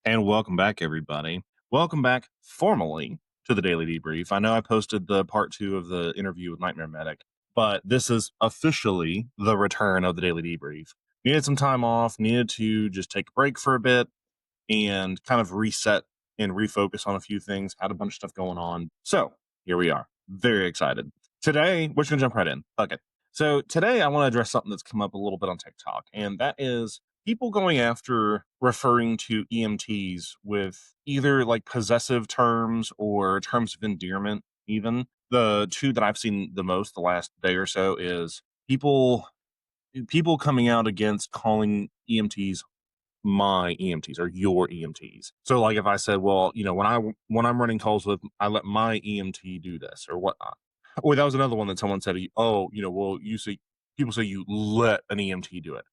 And welcome back, everybody. Welcome back formally to the Daily Debrief. I know I posted the part two of the interview with Nightmare Medic, but this is officially the return of the Daily Debrief. Needed some time off, needed to just take a break for a bit and kind of reset and refocus on a few things. Had a bunch of stuff going on. So here we are. Very excited. Today, we're just going to jump right in. Fuck it. So today, I want to address something that's come up a little bit on TikTok, and that is people going after referring to EMTs with either like possessive terms or terms of endearment, even. The two that I've seen the most the last day or so is people coming out against calling EMTs my EMTs or your EMTs. So like if I said, well, when I'm running calls with, I let my EMT do this or whatnot. Or that was another one that someone said, oh, well, you say people say you let an EMT do it.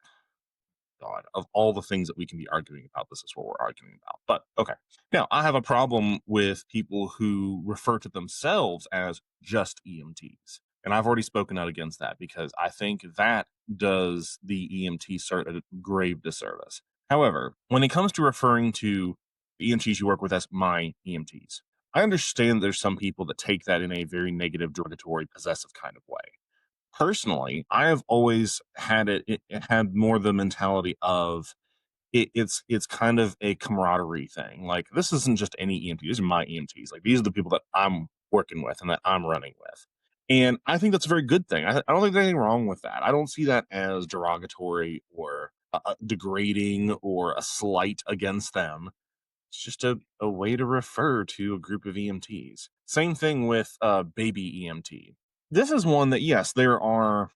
God, of all the things that we can be arguing about, this is what we're arguing about. But okay. Now, I have a problem with people who refer to themselves as just EMTs. And I've already spoken out against that because I think that does the EMT cert a grave disservice. However, when it comes to referring to the EMTs you work with as my EMTs, I understand there's some people that take that in a very negative, derogatory, possessive kind of way. Personally, I have always it had more the mentality of it's kind of a camaraderie thing. Like, this isn't just any EMT, these are my EMTs. Like, these are the people that I'm working with and that I'm running with. And I think that's a very good thing. I don't think there's anything wrong with that. I don't see that as derogatory or degrading or a slight against them. It's just a way to refer to a group of EMTs. Same thing with baby EMT. This is one that, yes, there are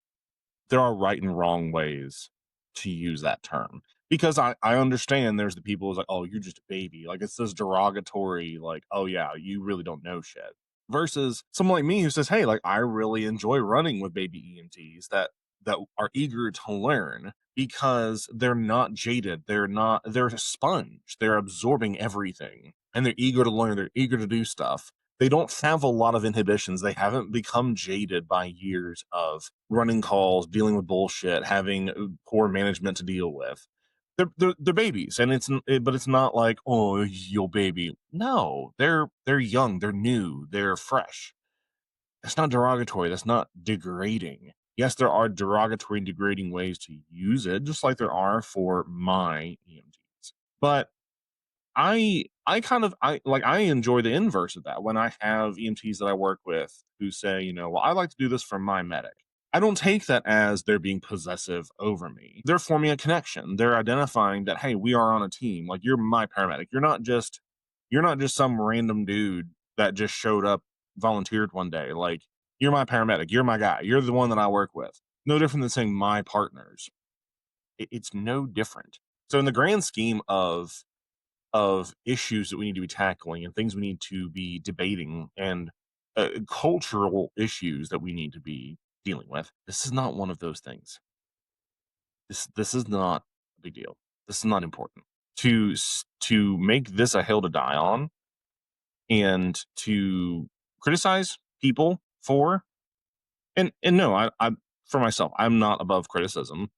right and wrong ways to use that term, because I understand there's the people who's like, oh, you're just a baby, like it's this derogatory, like, oh yeah, you really don't know shit, versus someone like me who says, hey, like I really enjoy running with baby EMTs that are eager to learn because they're not jaded, they're a sponge, they're absorbing everything and they're eager to learn, they're eager to do stuff. They don't have a lot of inhibitions. They haven't become jaded by years of running calls, dealing with bullshit, having poor management to deal with. They're babies, and but it's not like, oh, your baby. No, they're young, they're new, they're fresh. That's not derogatory. That's not degrading. Yes, there are derogatory and degrading ways to use it, just like there are for my EMTs. But I enjoy the inverse of that when I have EMTs that I work with who say, well, I like to do this for my medic. I don't take that as they're being possessive over me. They're forming a connection. They're identifying that, hey, we are on a team. Like, you're my paramedic. You're not just some random dude that just showed up, volunteered one day. Like, you're my paramedic. You're my guy. You're the one that I work with. No different than saying my partners. It's no different. So in the grand scheme of issues that we need to be tackling and things we need to be debating and cultural issues that we need to be dealing with, this is not one of those things. This is not a big deal. This is not important. To make this a hill to die on and to criticize people for, and no, I for myself, I'm not above criticism.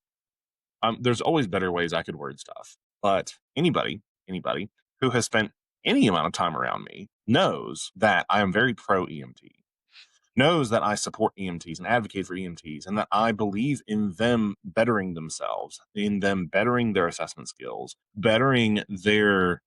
There's always better ways I could word stuff, but anybody who has spent any amount of time around me knows that I am very pro EMT, knows that I support EMTs and advocate for EMTs, and that I believe in them bettering themselves, in them bettering their assessment skills, bettering their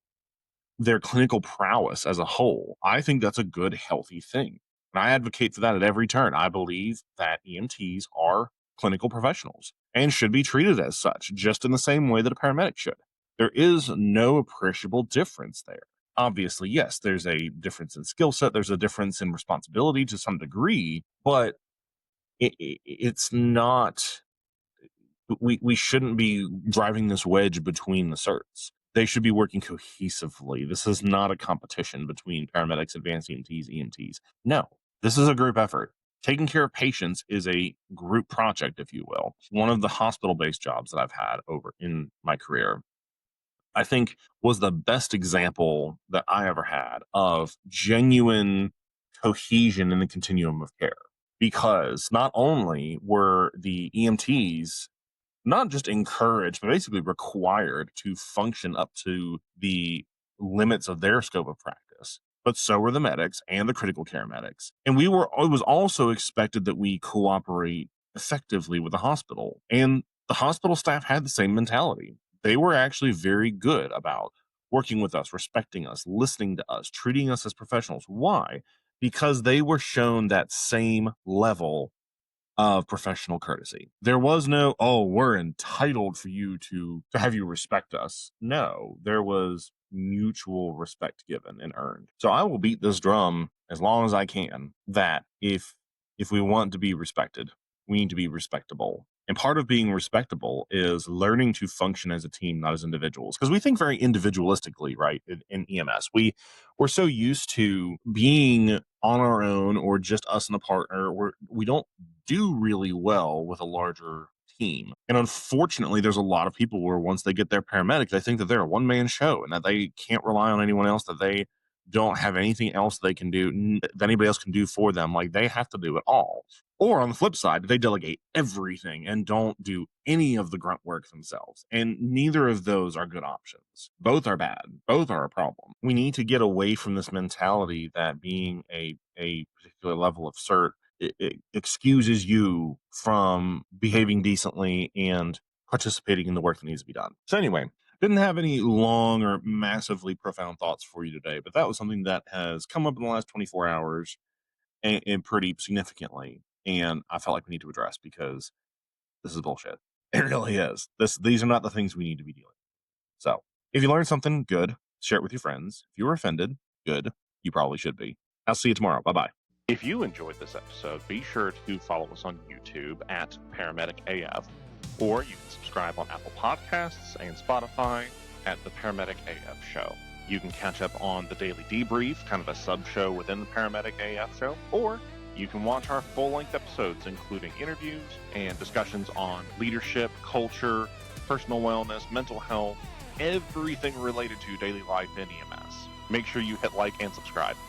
clinical prowess as a whole. I think that's a good, healthy thing. And I advocate for that at every turn. I believe that EMTs are clinical professionals and should be treated as such, just in the same way that a paramedic should. There is no appreciable difference there. Obviously, yes, there's a difference in skill set, there's a difference in responsibility to some degree, but it's not, we shouldn't be driving this wedge between the certs. They should be working cohesively. This is not a competition between paramedics, advanced EMTs, EMTs. No, this is a group effort. Taking care of patients is a group project, if you will. One of the hospital-based jobs that I've had over in my career, I think, was the best example that I ever had of genuine cohesion in the continuum of care. Because not only were the EMTs not just encouraged, but basically required to function up to the limits of their scope of practice, but so were the medics and the critical care medics. And it was also expected that we cooperate effectively with the hospital. And the hospital staff had the same mentality. They were actually very good about working with us, respecting us, listening to us, treating us as professionals. Why? Because they were shown that same level of professional courtesy. There was no, oh, we're entitled for you to have you respect us. No, there was mutual respect given and earned. So I will beat this drum as long as I can that if we want to be respected, we need to be respectable. And part of being respectable is learning to function as a team, not as individuals. Because we think very individualistically, right? In EMS, we're so used to being on our own or just us and a partner. We don't do really well with a larger team. And unfortunately, there's a lot of people where once they get their paramedic, they think that they're a one-man show and that they can't rely on anyone else, that they don't have anything else they can do that anybody else can do for them. Like they have to do it all. Or on the flip side, they delegate everything and don't do any of the grunt work themselves. And neither of those are good options. Both are bad. Both are a problem. We need to get away from this mentality that being a particular level of cert it excuses you from behaving decently and participating in the work that needs to be done. So anyway, didn't have any long or massively profound thoughts for you today, but that was something that has come up in the last 24 hours and pretty significantly. And I felt like we need to address because this is bullshit. It really is. These are not the things we need to be dealing with. So if you learned something, good. Share it with your friends. If you were offended, good. You probably should be. I'll see you tomorrow. Bye-bye. If you enjoyed this episode, be sure to follow us on YouTube at paramedicaf, or you can subscribe on Apple Podcasts and Spotify at the Paramedic AF Show. You can catch up on the Daily Debrief, kind of a sub-show within the Paramedic AF Show, or you can watch our full-length episodes, including interviews and discussions on leadership, culture, personal wellness, mental health, everything related to daily life in EMS. Make sure you hit like and subscribe.